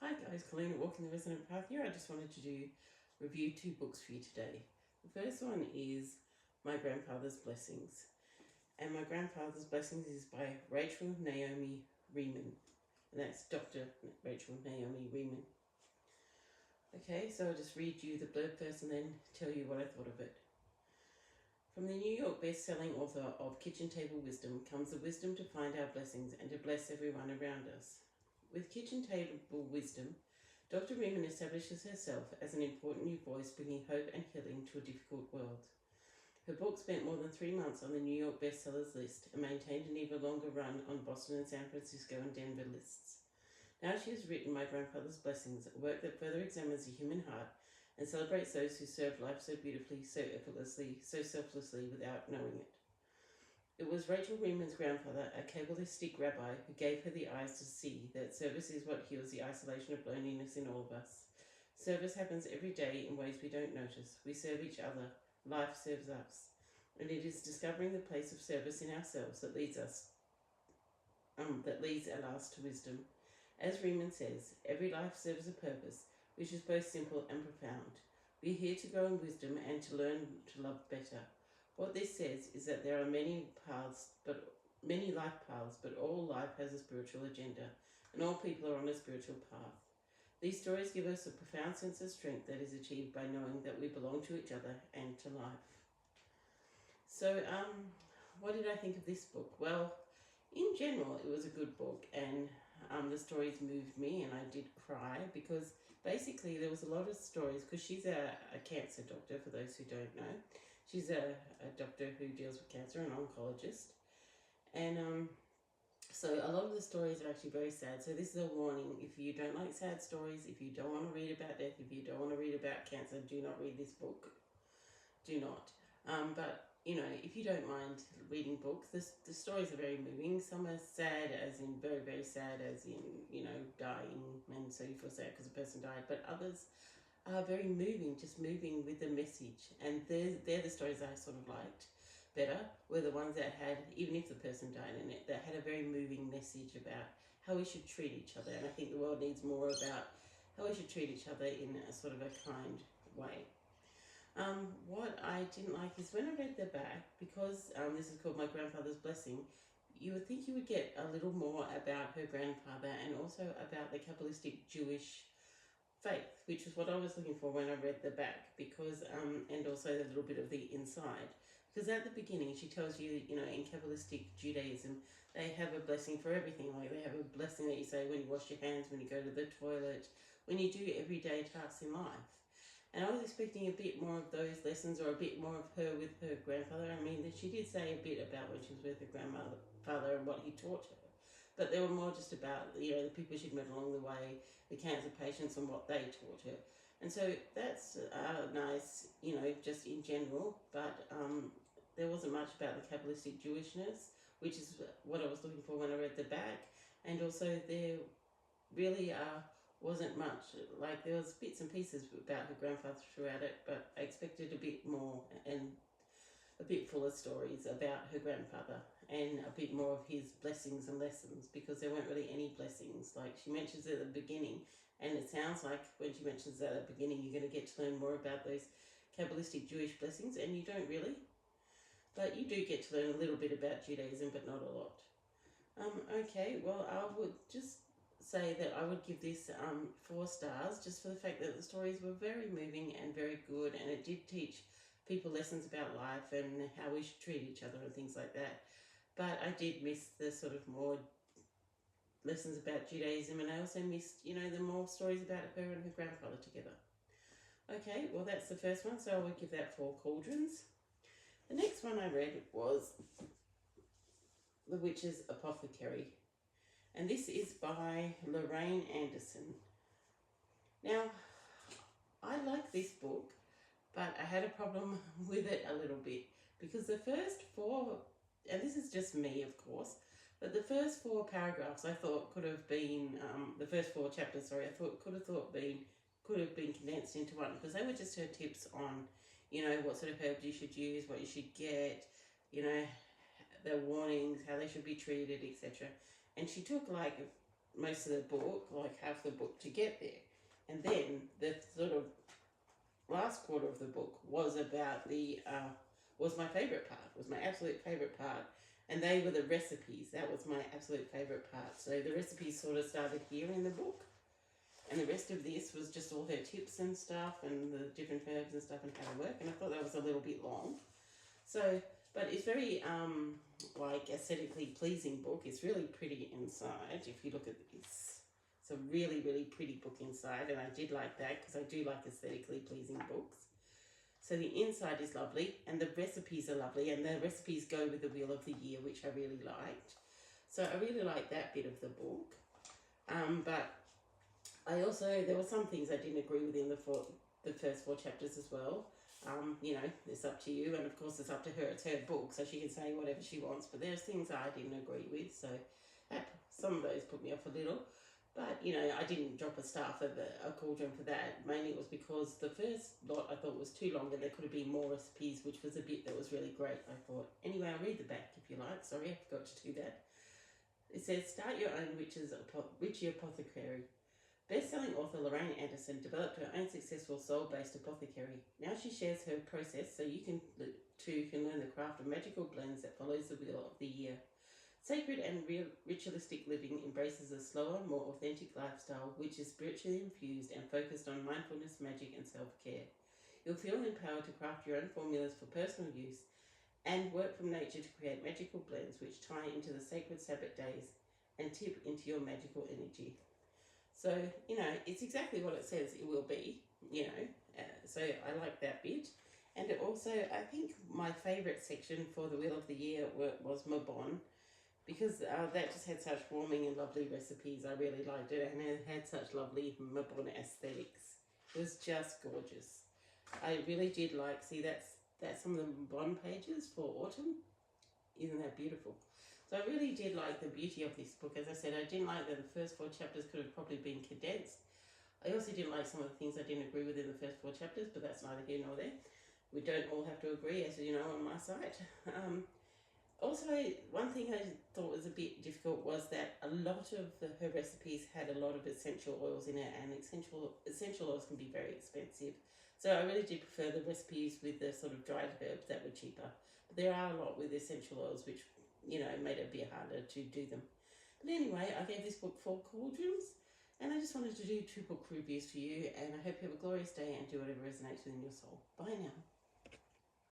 Hi guys, Colleen at Walking the Resonant Path here. I just wanted to review two books for you today. The first one is My Grandfather's Blessings. And My Grandfather's Blessings is by Rachel Naomi Remen. And that's Dr. Rachel Naomi Remen. Okay, so I'll just read you the blurb first and then tell you what I thought of it. From the New York best-selling author of Kitchen Table Wisdom comes the wisdom to find our blessings and to bless everyone around us. With Kitchen Table Wisdom, Dr. Remen establishes herself as an important new voice bringing hope and healing to a difficult world. Her book spent more than 3 months on the New York bestsellers list and maintained an even longer run on Boston and San Francisco and Denver lists. Now she has written My Grandfather's Blessings, a work that further examines the human heart and celebrates those who serve life so beautifully, so effortlessly, so selflessly without knowing it. It was Rachel Remen's grandfather, a Kabbalistic rabbi, who gave her the eyes to see that service is what heals the isolation of loneliness in all of us. Service happens every day in ways we don't notice. We serve each other. Life serves us. And it is discovering the place of service in ourselves that leads at last to wisdom. As Remen says, every life serves a purpose, which is both simple and profound. We are here to grow in wisdom and to learn to love better. What this says is that there are many life paths, but all life has a spiritual agenda, and all people are on a spiritual path. These stories give us a profound sense of strength that is achieved by knowing that we belong to each other and to life. So, what did I think of this book? Well, in general, it was a good book, and the stories moved me, and I did cry because basically there was a lot of stories, because she's a cancer doctor, for those who don't know. She's a doctor who deals with cancer, an oncologist. And so a lot of the stories are actually very sad. So this is a warning. If you don't like sad stories, if you don't want to read about death, if you don't want to read about cancer, do not read this book. Do not. But, you know, if you don't mind reading books, the stories are very moving. Some are sad, as in very, very sad, as in, you know, dying, and so you feel sad because the person died. But others are very moving, just moving with the message. And they're the stories I sort of liked better, were the ones that had, even if the person died in it, that had a very moving message about how we should treat each other. And I think the world needs more about how we should treat each other in a sort of a kind way. What I didn't like is when I read the back, because this is called My Grandfather's Blessing, you would think you would get a little more about her grandfather and also about the Kabbalistic Jewish faith, which is what I was looking for when I read the back, because and also a little bit of the inside. Because at the beginning she tells you, you know, in Kabbalistic Judaism, they have a blessing for everything. Like they have a blessing that you say when you wash your hands, when you go to the toilet, when you do everyday tasks in life. And I was expecting a bit more of those lessons, or a bit more of her with her grandfather. I mean, she did say a bit about when she was with her grandfather and what he taught her. But they were more just about, you know, the people she'd met along the way, the cancer patients and what they taught her. And so that's nice, you know, just in general. But there wasn't much about the Kabbalistic Jewishness, which is what I was looking for when I read the back. And also there really wasn't much. Like there was bits and pieces about her grandfather throughout it, but I expected a bit more and a bit fuller stories about her grandfather and a bit more of his blessings and lessons, because there weren't really any blessings. Like she mentions at the beginning, and it sounds like when she mentions that at the beginning you're going to get to learn more about those Kabbalistic Jewish blessings, and you don't really. But you do get to learn a little bit about Judaism, but not a lot. Okay, well, I would just say that I would give this 4 stars, just for the fact that the stories were very moving and very good, and it did teach people lessons about life and how we should treat each other and things like that. But I did miss the sort of more lessons about Judaism, and I also missed, you know, the more stories about her and her grandfather together. Okay, well, that's the first one, so I would give that 4 cauldrons. The next one I read was The Witch's Apothecary, and this is by Lorraine Anderson. Now, I like this book, but I had a problem with it a little bit, because the first 4, and this is just me of course, but the first 4 paragraphs I thought could have been, the first 4 chapters, sorry, I thought could have been condensed into one, because they were just her tips on, you know, what sort of herbs you should use, what you should get, you know, the warnings, how they should be treated, etc. And she took like most of the book, like half the book, to get there. And then the sort of last quarter of the book was about was my favourite part, was my absolute favourite part. And they were the recipes. That was my absolute favourite part. So the recipes sort of started here in the book. And the rest of this was just all her tips and stuff and the different herbs and stuff and how to work. And I thought that was a little bit long. So, but it's very like aesthetically pleasing book. It's really pretty inside. If you look at this, it's a really, really pretty book inside. And I did like that because I do like aesthetically pleasing books. So the inside is lovely and the recipes are lovely. And the recipes go with the Wheel of the Year, which I really liked. So I really liked that bit of the book. But I also, there were some things I didn't agree with in the first 4 chapters as well. You know, it's up to you, and of course it's up to her. It's her book, so she can say whatever she wants. But there's things I didn't agree with, so some of those put me off a little. But, you know, I didn't drop a staff of a cauldron for that. Mainly it was because the first lot I thought was too long and there could have been more recipes, which was a bit that was really great, I thought. Anyway, I'll read the back if you like. Sorry, I forgot to do that. It says, start your own witchy apothecary. Best-selling author Lorraine Anderson developed her own successful soul-based apothecary. Now she shares her process so you too can learn the craft of magical blends that follows the Wheel of the Year. Sacred and ritualistic living embraces a slower, more authentic lifestyle which is spiritually infused and focused on mindfulness, magic and self-care. You'll feel empowered to craft your own formulas for personal use and work from nature to create magical blends which tie into the sacred Sabbath days and tip into your magical energy. So, you know, it's exactly what it says it will be, you know, so I like that bit. And it also, I think my favourite section for the Wheel of the Year was Mabon, because that just had such warming and lovely recipes. I really liked it, and it had such lovely Mabon aesthetics. It was just gorgeous. I really did like, see that's some of the Mabon pages for autumn. Isn't that beautiful? So I really did like the beauty of this book. As I said, I didn't like that the first 4 chapters could have probably been condensed. I also didn't like some of the things I didn't agree with in the first 4 chapters, but that's neither here nor there. We don't all have to agree, as you know, on my site. Also, one thing I thought was a bit difficult was that a lot of her recipes had a lot of essential oils in it, and essential oils can be very expensive. So I really did prefer the recipes with the sort of dried herbs that were cheaper. But there are a lot with essential oils which, you know, made it a bit harder to do them. But anyway, I gave this book 4 cauldrons, and I just wanted to do 2 book reviews for you, and I hope you have a glorious day and do whatever resonates within your soul. Bye now.